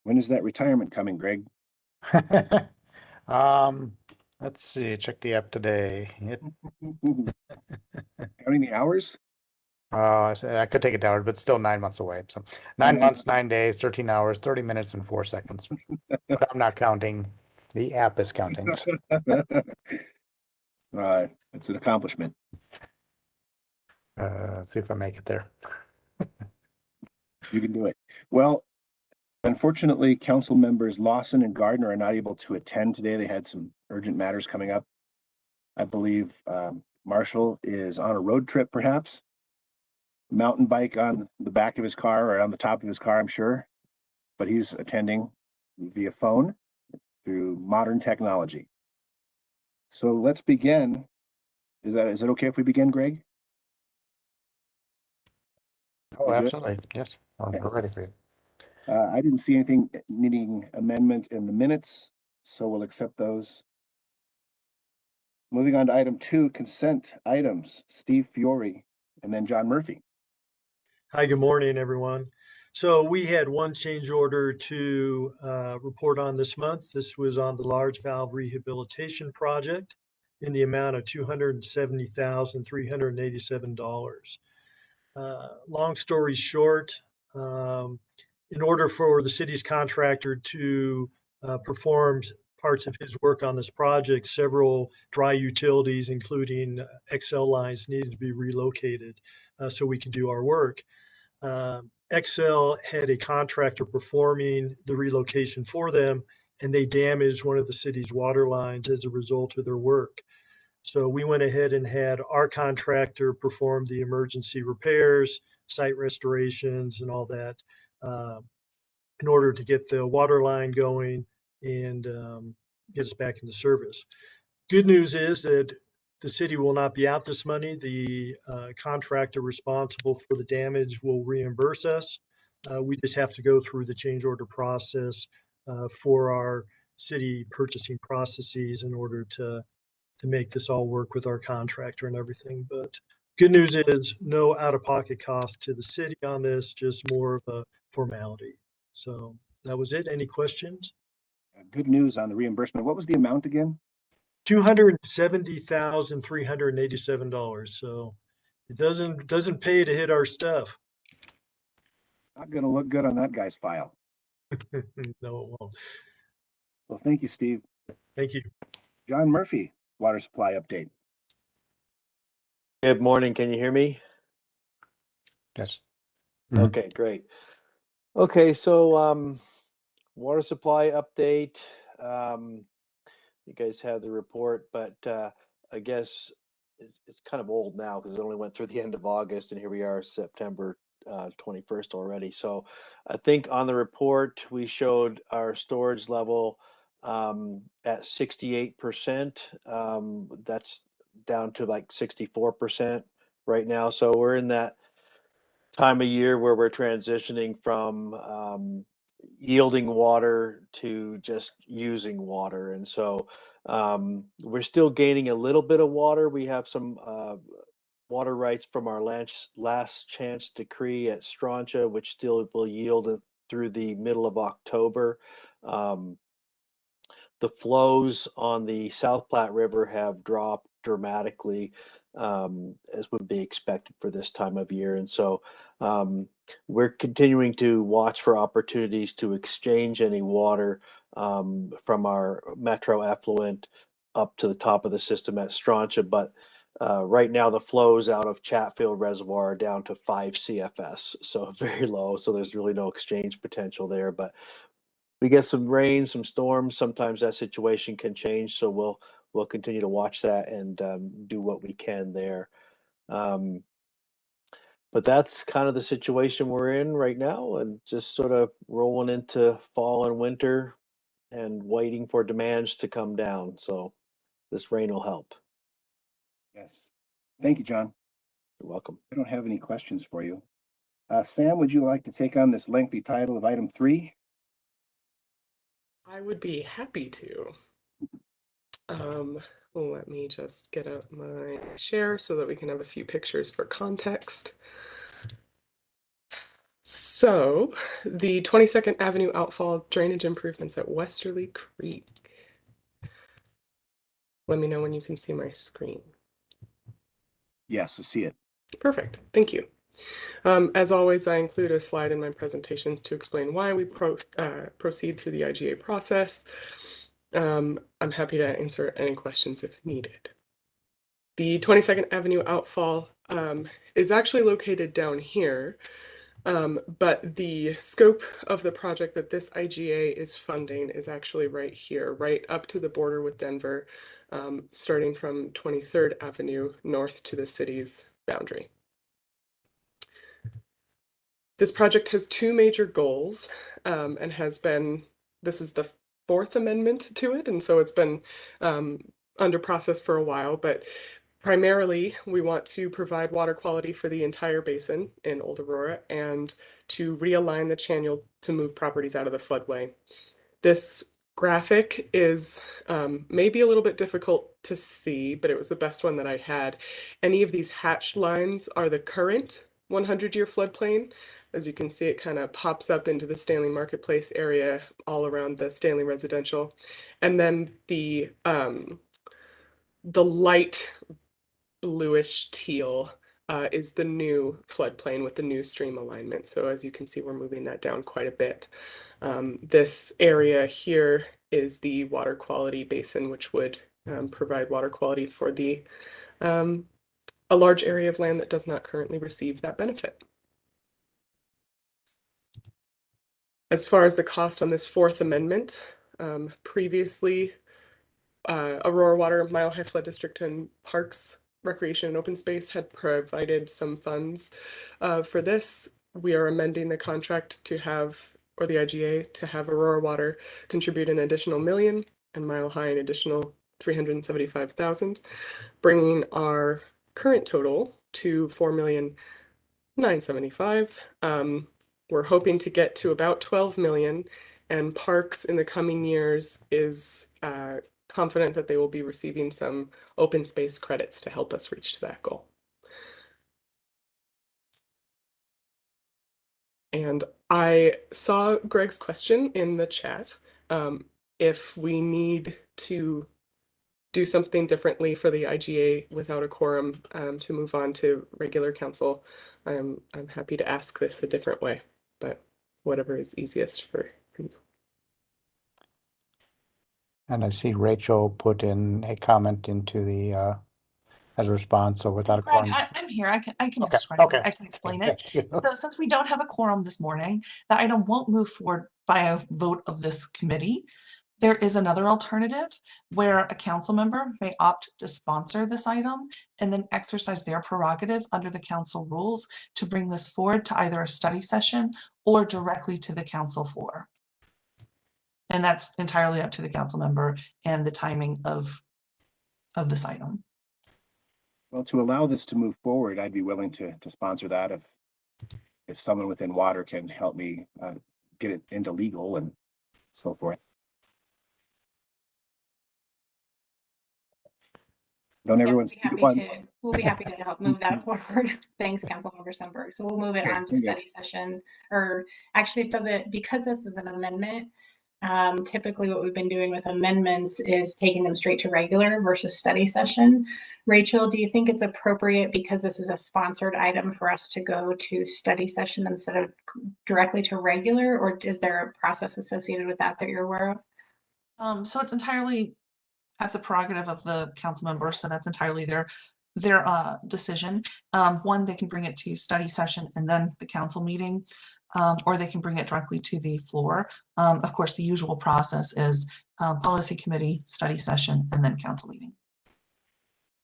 When is that retirement coming, Greg? Let's see, check the app today. Counting the hours? I could take it down, but still 9 months away. So 9 months, 9 days, 13 hours, 30 minutes, and 4 seconds. But I'm not counting. The app is counting. It's an accomplishment. See if I make it there. You can do it. Well, unfortunately, council members Lawson and Gardner are not able to attend today. They had some urgent matters coming up. I believe Marshall is on a road trip, perhaps. Mountain bike on the back of his car or on the top of his car, I'm sure. But he's attending via phone through modern technology. So let's begin. Is it okay if we begin, Greg? Oh, absolutely. Yes. Okay. We're ready for you. I didn't see anything needing amendment in the minutes, so we'll accept those. Moving on to item 2, consent items. Steve Fiore and then John Murphy. Hi, good morning, everyone. So we had one change order to report on this month. This was on the large valve rehabilitation project in the amount of $270,387. Long story short, in order for the city's contractor to perform parts of his work on this project, several dry utilities, including XL lines, needed to be relocated so we could do our work. XL had a contractor performing the relocation for them, and they damaged one of the city's water lines as a result of their work. So we went ahead and had our contractor perform the emergency repairs, site restorations, and all that in order to get the water line going and get us back into service. Good news is that the city will not be out this money. The contractor responsible for the damage will reimburse us. We just have to go through the change order process for our city purchasing processes in order to make this all work with our contractor and everything. But good news is no out-of-pocket cost to the city on this, just more of a formality. So that was it. Any questions? Good news on the reimbursement. What was the amount again? $270,387. So it doesn't pay to hit our stuff. Not going to look good on that guy's file. No, it won't. Well, thank you, Steve. Thank you. John Murphy, water supply update. Good morning. Can you hear me? Yes. Okay, great. Okay, so water supply update. You guys have the report, but I guess it's kind of old now because it only went through the end of August, and here we are, September 21st already. So I think on the report we showed our storage level at 68%. That's down to like 64% right now. So we're in that time of year where we're transitioning from yielding water to just using water. And so we're still gaining a little bit of water. We have some water rights from our last chance decree at Strontia, which still will yield through the middle of October. The flows on the South Platte River have dropped dramatically, as would be expected for this time of year. And so we're continuing to watch for opportunities to exchange any water from our metro effluent up to the top of the system at Strontia. But right now the flows out of Chatfield Reservoir are down to 5 CFS, so very low. So there's really no exchange potential there. But we get some rain, some storms. Sometimes that situation can change. So we'll continue to watch that and do what we can there. But that's kind of the situation we're in right now, and just sort of rolling into fall and winter and waiting for demands to come down. So this rain will help. Yes. Thank you, John. You're welcome. I don't have any questions for you. Sam, would you like to take on this lengthy title of item 3? I would be happy to. Let me just get up my share so that we can have a few pictures for context. So the 22nd Avenue outfall drainage improvements at Westerly Creek. Let me know when you can see my screen. Yes, I see it. Perfect, thank you. As always, I include a slide in my presentations to explain why we proceed through the IGA process. I'm happy to answer any questions if needed. The 22nd Avenue outfall is actually located down here, but the scope of the project that this IGA is funding is actually right here, right up to the border with Denver, starting from 23rd Avenue north to the city's boundary. This project has two major goals and this is the fourth amendment to it, and so it's been under process for a while, but primarily we want to provide water quality for the entire basin in Old Aurora and to realign the channel to move properties out of the floodway. This graphic is maybe a little bit difficult to see, but it was the best one that I had. Any of these hatched lines are the current 100-year floodplain. As you can see, it kind of pops up into the Stanley Marketplace area all around the Stanley residential. And then the light bluish teal is the new floodplain with the new stream alignment. So as you can see, we're moving that down quite a bit. This area here is the water quality basin, which would provide water quality for a large area of land that does not currently receive that benefit. As far as the cost on this fourth amendment, previously Aurora Water, Mile High Flood District, and Parks, Recreation, and Open Space had provided some funds for this. We are amending the contract to have, or the IGA, to have Aurora Water contribute an additional $1 million and Mile High an additional $375,000, bringing our current total to $4,975,000. We're hoping to get to about 12 million, and Parks in the coming years is confident that they will be receiving some open space credits to help us reach to that goal. And I saw Greg's question in the chat. If we need to do something differently for the IGA without a quorum to move on to regular council, I'm happy to ask this a different way, but whatever is easiest for you. And I see Rachel put in a comment into the as a response. So without a Greg, quorum. I'm here. I can Okay, describe okay. it. I can explain it. Thank you. So since we don't have a quorum this morning, the item won't move forward by a vote of this committee. There is another alternative where a council member may opt to sponsor this item and then exercise their prerogative under the council rules to bring this forward to either a study session or directly to the council floor. And that's entirely up to the council member and the timing of this item. Well, to allow this to move forward, I'd be willing to sponsor that if someone within water can help me get it into legal and so forth. Don't everyone see the ones? We'll be happy to help move that forward. Thanks, Councilmember Sundberg. So we'll move it on to study session, or actually, so that because this is an amendment, typically what we've been doing with amendments is taking them straight to regular versus study session. Rachel, do you think it's appropriate, because this is a sponsored item, for us to go to study session instead of directly to regular, or is there a process associated with that you're aware of? So it's entirely at the prerogative of the council member, so that's entirely their decision. One, they can bring it to study session and then the council meeting, or they can bring it directly to the floor. Of course, the usual process is policy committee, study session, and then council meeting.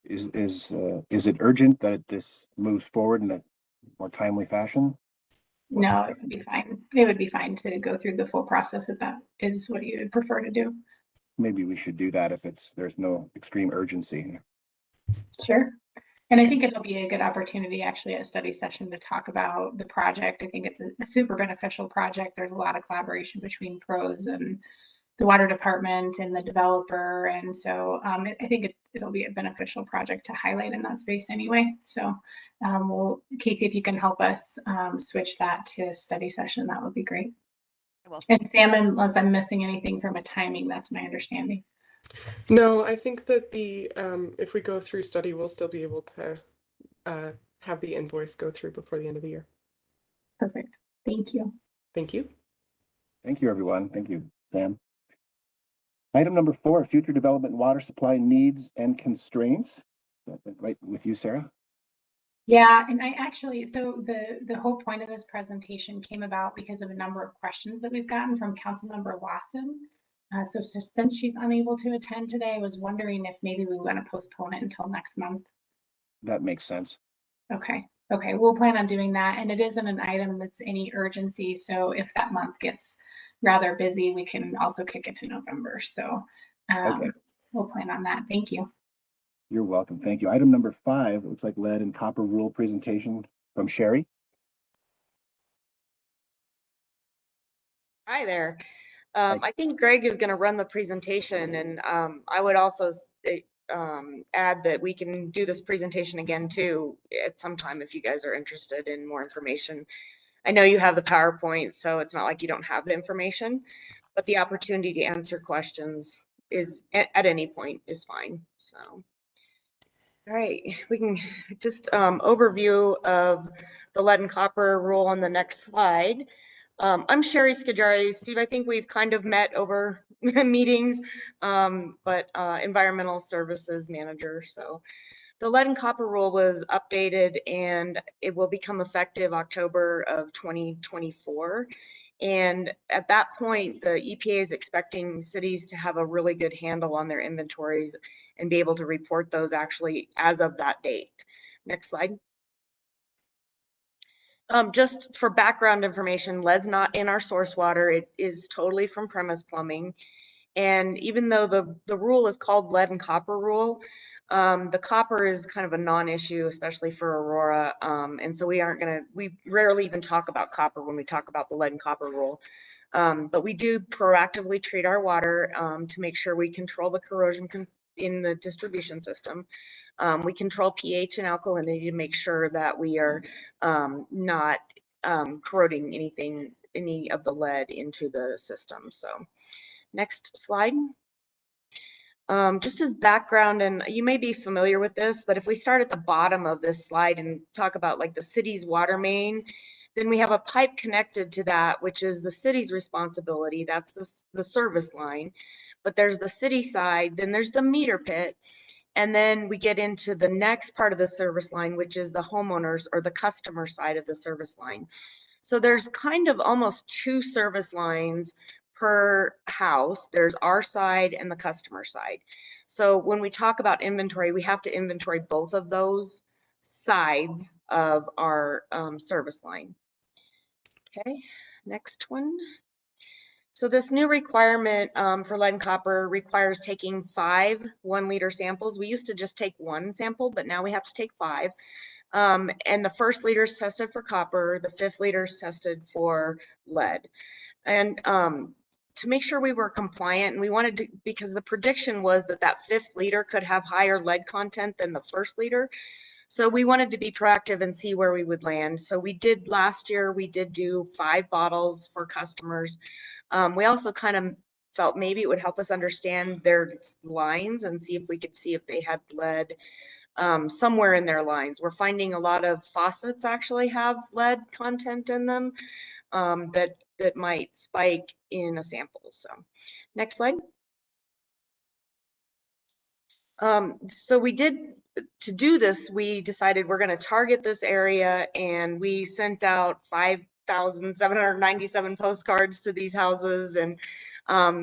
Is it urgent that this moves forward in a more timely fashion? No, it would be fine. It would be fine to go through the full process if that is what you would prefer to do. Maybe we should do that if there's no extreme urgency. Sure. And I think it'll be a good opportunity actually at a study session to talk about the project. I think it's a super beneficial project. There's a lot of collaboration between pros and the water department and the developer. And so I think it'll be a beneficial project to highlight in that space anyway. So Casey, if you can help us switch that to a study session, that would be great. And Sam, unless I'm missing anything from a timing, that's my understanding. No, I think that the if we go through study, we'll still be able to have the invoice go through before the end of the year. Perfect. Thank you. Thank you. Thank you, everyone. Thank you, Sam. Item number 4, future development water supply needs and constraints. Right with you, Sarah. Yeah, and I actually, so the whole point of this presentation came about because of a number of questions that we've gotten from Councilmember Lawson. So since she's unable to attend today, I was wondering if maybe we want to postpone it until next month. That makes sense. Okay, we'll plan on doing that. And it isn't an item that's any urgency. So if that month gets rather busy, we can also kick it to November. So we'll plan on that. Thank you. You're welcome. Thank you. Item number 5, it looks like lead and copper rule presentation from Sherry. Hi there. I think Greg is going to run the presentation, and I would also add that we can do this presentation again too at some time if you guys are interested in more information. I know you have the PowerPoint, so it's not like you don't have the information, but the opportunity to answer questions is at any point is fine. So, all right, we can just overview of the lead and copper rule on the next slide. I'm Sherry Skajari. Steve, I think we've kind of met over meetings, but environmental services manager. So the lead and copper rule was updated and it will become effective October of 2024. And at that point, the EPA is expecting cities to have a really good handle on their inventories and be able to report those actually as of that date. Next slide. Just for background information, lead's not in our source water. It is totally from premise plumbing. And even though the rule is called lead and copper rule, the copper is kind of a non-issue, especially for Aurora. And so we rarely even talk about copper when we talk about the lead and copper rule. But we do proactively treat our water to make sure we control the corrosion in the distribution system. We control pH and alkalinity to make sure that we are not corroding any of the lead into the system. So next slide. Just as background, and you may be familiar with this, but if we start at the bottom of this slide and talk about like the city's water main, then we have a pipe connected to that, which is the city's responsibility. That's the service line. But there's the city side, then there's the meter pit, and then we get into the next part of the service line, which is the homeowners or the customer side of the service line. So there's kind of almost 2 service lines per house. There's our side and the customer side. So when we talk about inventory, we have to inventory both of those sides of our service line. Okay, next one. So this new requirement for lead and copper requires taking 5 1-liter samples. We used to just take 1 sample, but now we have to take 5. And the first liter is tested for copper, the 5th liter is tested for lead. And to make sure we were compliant, and we wanted to, because the prediction was that 5th liter could have higher lead content than the 1st liter. So we wanted to be proactive and see where we would land. So we did last year, we did do 5 bottles for customers. We also kind of felt maybe it would help us understand their lines and see if we could see if they had lead somewhere in their lines. We're finding a lot of faucets actually have lead content in them that might spike in a sample. So next slide. So to do this, we decided we're going to target this area, and we sent out 5,797 postcards to these houses, and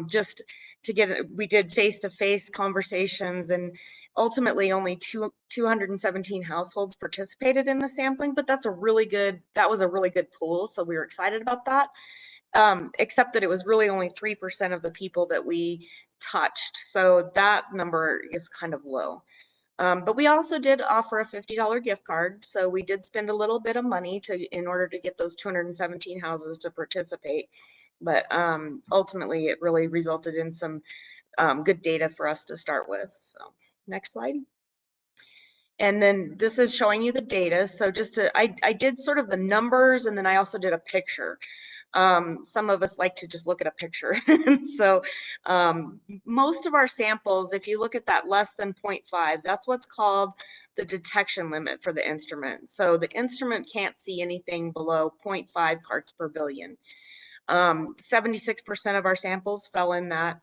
just to we did face-to-face conversations, and ultimately only 217 households participated in the sampling, but that was a really good pool, so we were excited about that. Except that it was really only 3% of the people that we touched, so that number is kind of low. But we also did offer a $50 gift card, so we did spend a little bit of money in order to get those 217 houses to participate. But ultimately, it really resulted in some good data for us to start with. So Next slide. And then this is showing you the data. So just to, I did sort of the numbers, and then I also did a picture. Some of us like to just look at a picture. So most of our samples, if you look at that less than 0.5, that's what's called the detection limit for the instrument. So the instrument can't see anything below 0.5 parts per billion. 76% of our samples fell in that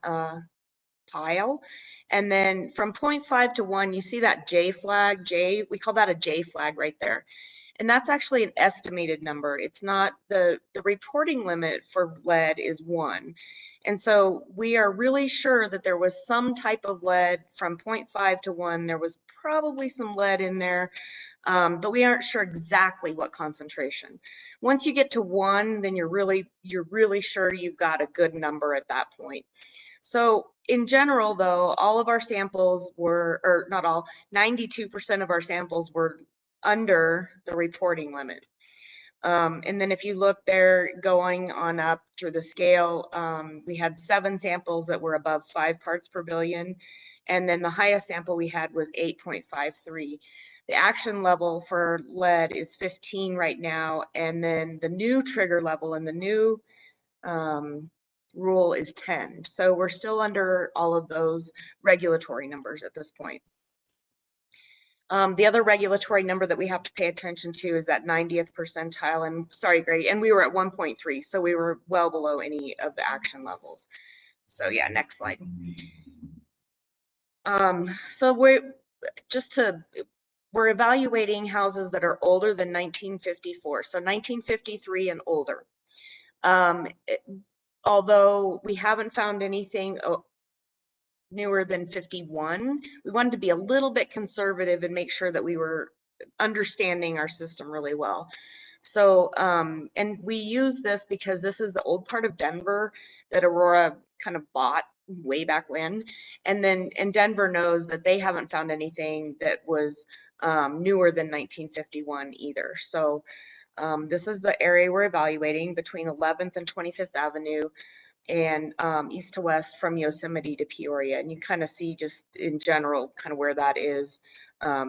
pile. And then from 0.5 to 1, you see that J flag. J, we call that a J flag right there. And that's actually an estimated number. It's not the reporting limit for lead is 1. And so we are really sure that there was some type of lead from 0.5 to 1. There was probably some lead in there, but we aren't sure exactly what concentration. Once you get to 1, then you're really sure you've got a good number at that point. So in general, though, all of our samples were, or not all, 92% of our samples were under the reporting limit. And then if you look there going on up through the scale, we had 7 samples that were above 5 parts per billion. And then the highest sample we had was 8.53. The action level for lead is 15 right now. And then the new trigger level and the new rule is 10. So we're still under all of those regulatory numbers at this point. The other regulatory number that we have to pay attention to is that 90th percentile. And sorry, Greg, and we were at 1.3, so we were well below any of the action levels. So yeah, next slide. So we're evaluating houses that are older than 1954, so 1953 and older. Although we haven't found anything newer than 51, we wanted to be a little bit conservative and make sure that we were understanding our system really well. So, and we use this because this is the old part of Denver that Aurora kind of bought way back when. And Denver knows that they haven't found anything that was newer than 1951 either. So this is the area we're evaluating between 11th and 25th Avenue and east to west from Yosemite to Peoria. And you kind of see just in general kind of where that is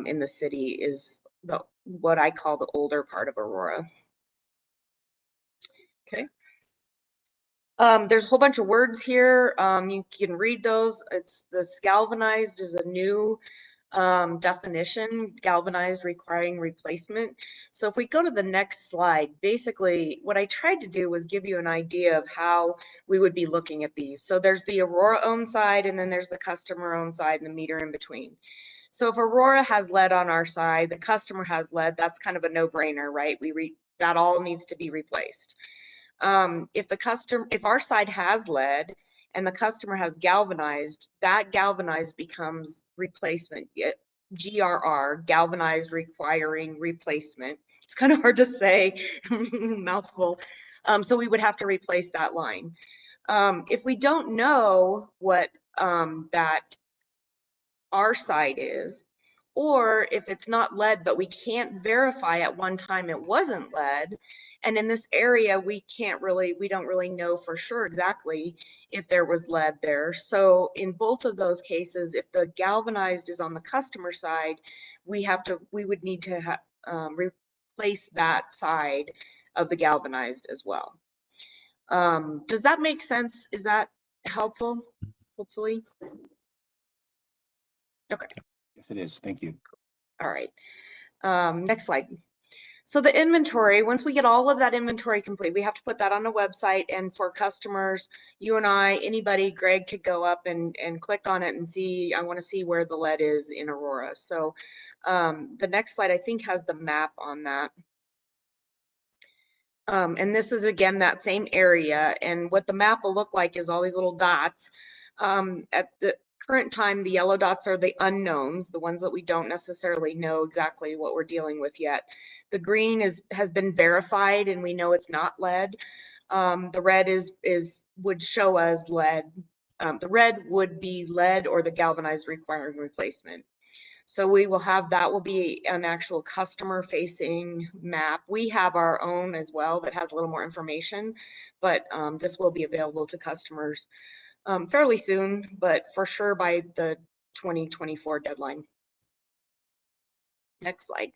in the city is what I call the older part of Aurora. Okay. There's a whole bunch of words here. You can read those. It's this galvanized is a new definition, galvanized requiring replacement. So if we go to the next slide, basically what I tried to do was give you an idea of how we would be looking at these. So there's the Aurora owned side, and then there's the customer owned side and the meter in between. So if Aurora has lead on our side, the customer has lead, that's kind of a no-brainer, right? That all needs to be replaced. If our side has lead and the customer has galvanized, that galvanized becomes replacement. GRR, galvanized requiring replacement. It's kind of hard to say, mouthful. So we would have to replace that line. If we don't know what that our side is, or if it's not lead, but we can't verify at one time it wasn't lead. And in this area, we don't really know for sure exactly if there was lead there. So in both of those cases, if the galvanized is on the customer side, we would need to replace that side of the galvanized as well. Does that make sense? Is that helpful? Hopefully. Okay. Yes, it is. Thank you. All right. Next slide. So the inventory, once we get all of that inventory complete, we have to put that on the website. And for customers, you and I, anybody, Greg could go up and click on it and see, I want to see where the lead is in Aurora. So the next slide, I think, has the map on that. And this is, again, that same area. And what the map will look like is all these little dots. At the current time, the yellow dots are the unknowns, the ones that we don't necessarily know exactly what we're dealing with yet. The green has been verified and we know it's not lead. The red would show us lead. The red would be lead or the galvanized requiring replacement. So we will have, that will be an actual customer facing map. We have our own as well that has a little more information, but this will be available to customers fairly soon, but for sure by the 2024 deadline. Next slide.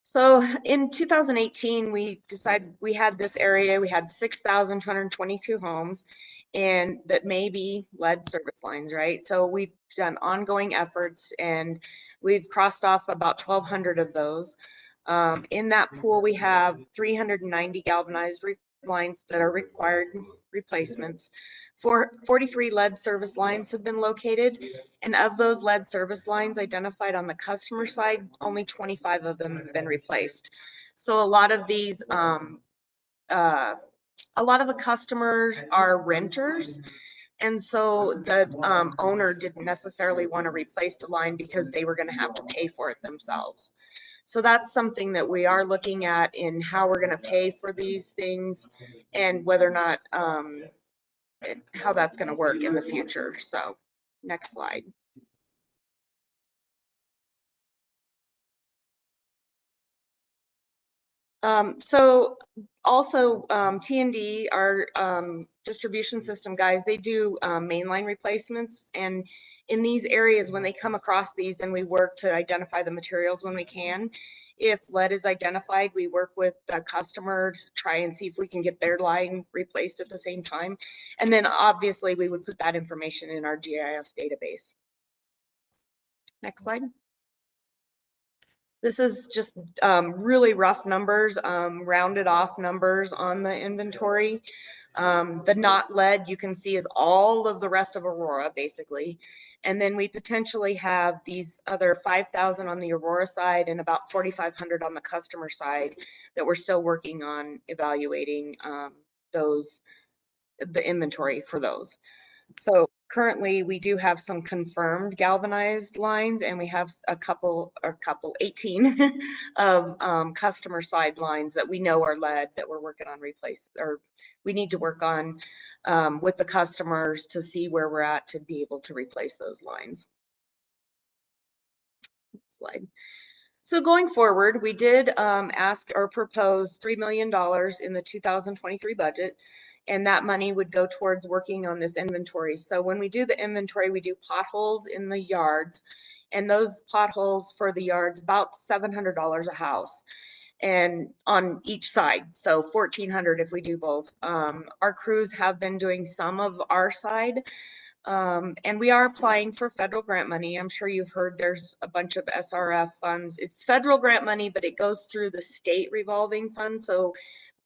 So in 2018, we decided we had this area, we had 6,222 homes, and that may be lead service lines, right? So we've done ongoing efforts and we've crossed off about 1,200 of those. In that pool, we have 390 galvanized lines that are required replacements. 43 lead service lines have been located, and of those lead service lines identified on the customer side, only 25 of them have been replaced. So a lot of these, a lot of the customers are renters, and so the owner didn't necessarily want to replace the line because they were going to have to pay for it themselves. So that's something that we are looking at in how we're going to pay for these things and whether or not how that's going to work in the future. So next slide. So also T&D, our distribution system guys, they do mainline replacements, and in these areas when they come across these, then we work to identify the materials when we can. If lead is identified, we work with the customers to try and see if we can get their line replaced at the same time, and then obviously we would put that information in our GIS database. Next slide. This is just really rough numbers, rounded off numbers on the inventory. The not lead you can see is all of the rest of Aurora basically. And then we potentially have these other 5,000 on the Aurora side and about 4,500 on the customer side that we're still working on evaluating the inventory for those. So currently we do have some confirmed galvanized lines, and we have a couple 18 of customer side lines that we know are lead that we're working on or we need to work on with the customers to see where we're at to be able to replace those lines. Next slide. So going forward, we did ask or propose $3 million in the 2023 budget. And that money would go towards working on this inventory. So when we do the inventory, we do potholes in the yards, and those potholes for the yards about $700 a house, and on each side, so $1,400 if we do both. Our crews have been doing some of our side, and we are applying for federal grant money. I'm sure you've heard there's a bunch of SRF funds. It's federal grant money, but it goes through the state revolving fund. So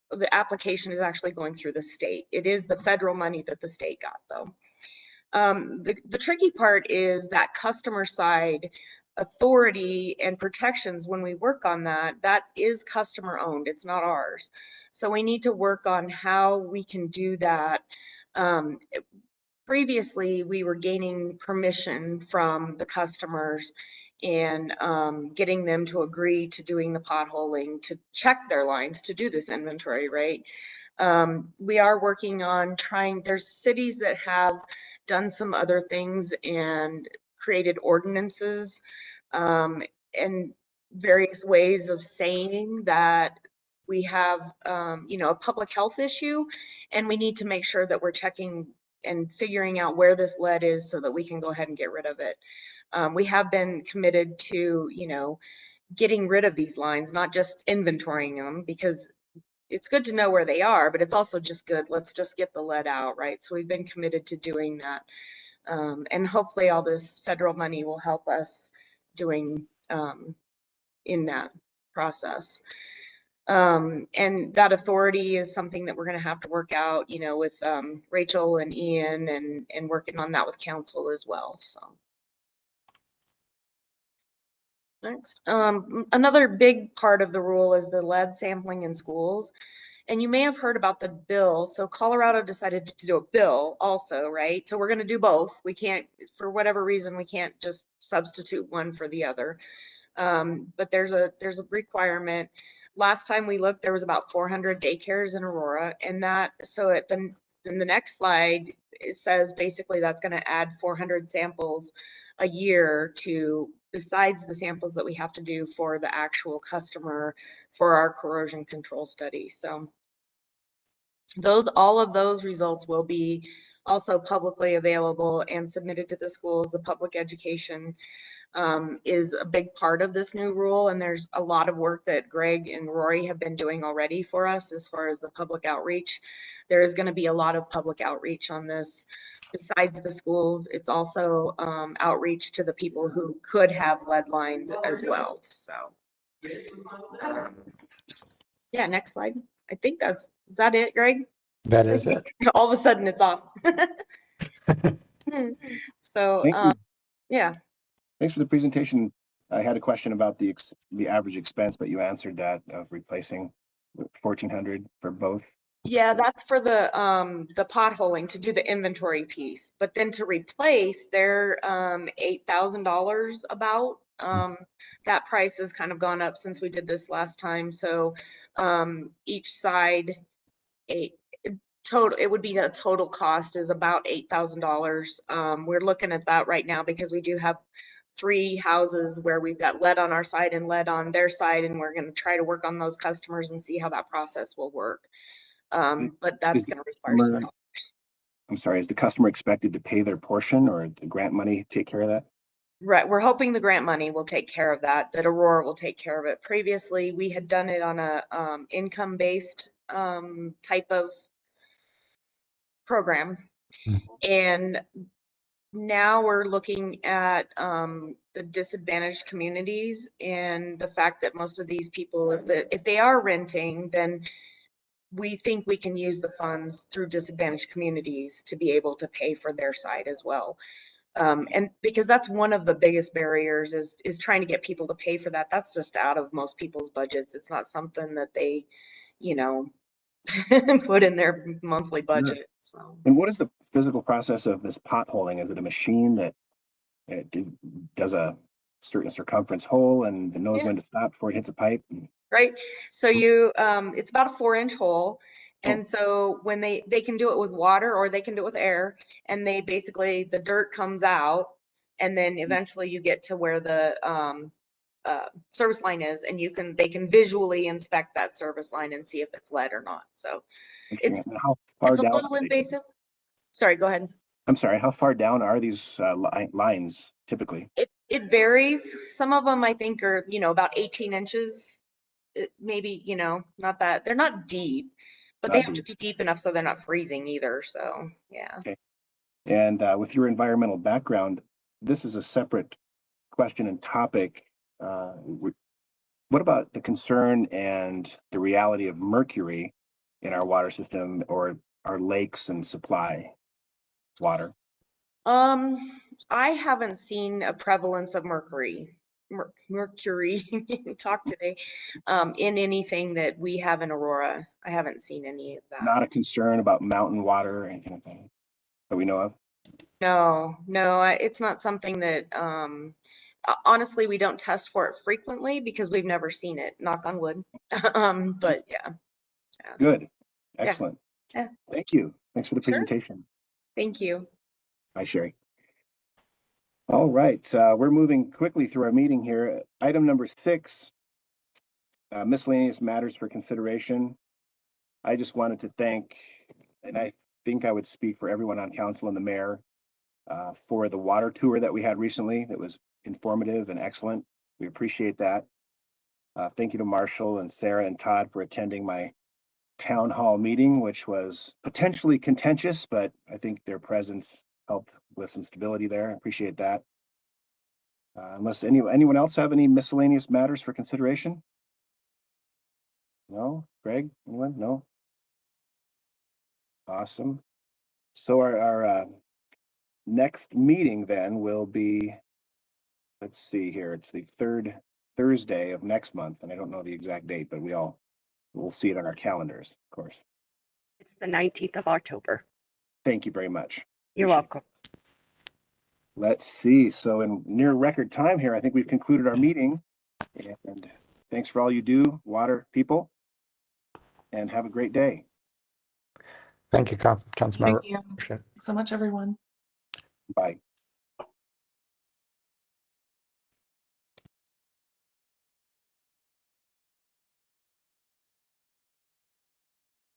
the application is actually going through the state. It is the federal money that the state got though. The tricky part is that customer side authority and protections. When we work on that, that is customer owned. It's not ours. So we need to work on how we can do that. Previously, we were gaining permission from the customers and getting them to agree to doing the potholing, to check their lines, to do this inventory, right? We are working on there's cities that have done some other things and created ordinances and various ways of saying that we have, a public health issue, and we need to make sure that we're checking and figuring out where this lead is so that we can go ahead and get rid of it. We have been committed to, getting rid of these lines, not just inventorying them, because it's good to know where they are, but it's also just good. Let's just get the lead out, right? So we've been committed to doing that. And hopefully all this federal money will help us doing in that process. And that authority is something that we're going to have to work out, with Rachel and Ian and working on that with council as well. So. Next, another big part of the rule is the lead sampling in schools. And you may have heard about the bill. So Colorado decided to do a bill also, right? So we're going to do both. We can't, for whatever reason, we can't just substitute one for the other. But there's a requirement. Last time we looked, there was about 400 daycares in Aurora, and in the next slide, it says basically that's going to add 400 samples a year to, besides the samples that we have to do for the actual customer for our corrosion control study. So All of those results will be also publicly available and submitted to the schools. The public education is a big part of this new rule, and there's a lot of work that Greg and Rory have been doing already for us as far as the public outreach. There is going to be a lot of public outreach on this. Besides the schools, it's also outreach to the people who could have lead lines as well. So yeah, next slide. I think is that it, Greg? That is it. All of a sudden it's off. So yeah. Thanks for the presentation. I had a question about the average expense, but you answered that of replacing 1,400 for both. Yeah, that's for the potholing to do the inventory piece, but then to replace, they're $8,000 about. That price has kind of gone up since we did this last time. So each side, it would be a total cost is about $8,000. We're looking at that right now because we do have 3 houses where we've got lead on our side and lead on their side, and we're going to try to work on those customers and see how that process will work. But that's going to require some help. I'm sorry, is the customer expected to pay their portion, or the grant money take care of that? Right, we're hoping the grant money will take care of that Aurora will take care of it. Previously, we had done it on a income-based type of program. And now we're looking at the disadvantaged communities and the fact that most of these people, if they are renting, then we think we can use the funds through disadvantaged communities to be able to pay for their side as well. And because that's one of the biggest barriers is trying to get people to pay for that. That's just out of most people's budgets. It's not something that they, put in their monthly budget. So. And what is the physical process of this potholing? Is it a machine that does a certain circumference hole and knows when to stop before it hits a pipe? Right. So it's about a 4-inch hole. And so when they can do it with water or they can do it with air, and they basically, the dirt comes out, and then eventually you get to where the service line is, and they can visually inspect that service line and see if it's lead or not. So it's a little invasive. Sorry, go ahead. I'm sorry, how far down are these lines typically? It varies. Some of them I think are, about 18 inches. Maybe, not that they're not deep, but they have to be deep enough so they're not freezing either. So yeah. Okay. And with your environmental background, this is a separate question and topic. What about the concern and the reality of mercury in our water system or our lakes and supply water? I haven't seen a prevalence of mercury talk today in anything that we have in Aurora. I haven't seen any of that. Not a concern about mountain water or anything that we know of? No, it's not something that honestly we don't test for it frequently because we've never seen it, knock on wood. But yeah. Good. Excellent. Yeah. Thank you. Thanks for the presentation. Thank you. Bye, Sherry. All right, we're moving quickly through our meeting here. Item number 6, miscellaneous matters for consideration. I just wanted to thank, and I think I would speak for everyone on council and the mayor, for the water tour that we had recently. That was informative and excellent. We appreciate that. Thank you to Marshall and Sarah and Todd for attending my town hall meeting, which was potentially contentious, but I think their presence helped with some stability there. I appreciate that. Unless anyone else have any miscellaneous matters for consideration? No? Greg? Anyone? No? Awesome. So our next meeting then will be, let's see here, it's the 3rd Thursday of next month, and I don't know the exact date, but we'll see it on our calendars, of course. It's the 19th of October. Thank you very much. You're welcome. Let's see. So in near record time here, I think we've concluded our meeting. And thanks for all you do, water people, and have a great day. Thank you, Councilmember. Thank you so much, everyone. Bye.